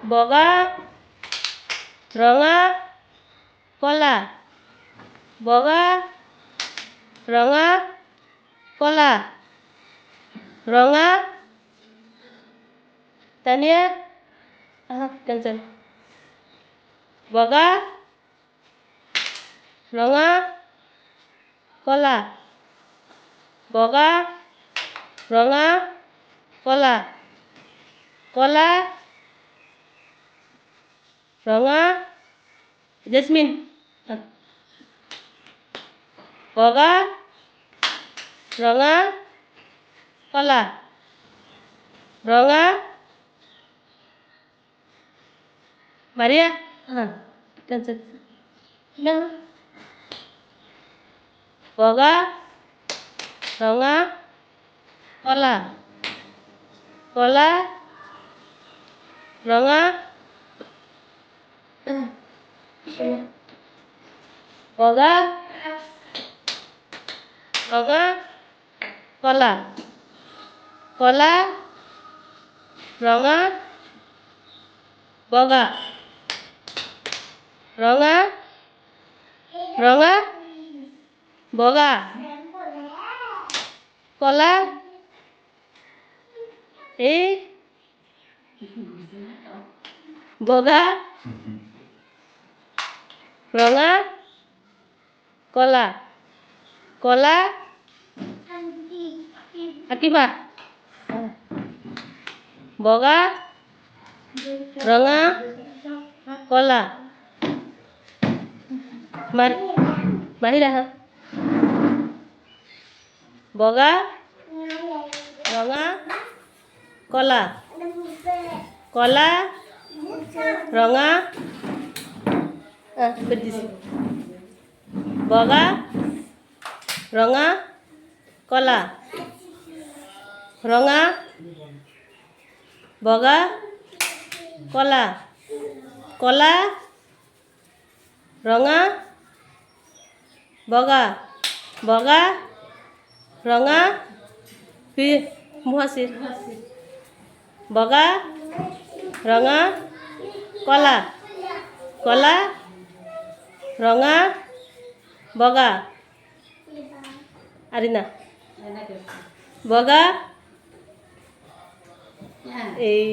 বগা ৰঙা কলা বগা ৰঙা কলা ৰঙা তানিয়া কেঞ্চেল বগা ৰঙা কলা বগা ৰঙা কলা কলা ৰঙা জেসমিন বগা ৰঙা কলা ৰঙা মাৰিয়া কেঞ্চেল বগা ৰঙা কলা কলা ৰঙা বগা ৰঙা কলা কলা ৰঙা বগা ৰঙা ৰঙা বগা কলা এই বগা ৰঙা কলা কলা আঁকিবা বগা ৰঙা কলা বাহিৰা বগা ৰঙা কলা কলা ৰঙা বগা ৰঙা কলা ৰঙা বগা কলা কলা ৰঙা বগা বগা ৰঙা মুহাচিৰ বগা ৰঙা কলা কলা ৰঙা বগা আৰিনা বগা এই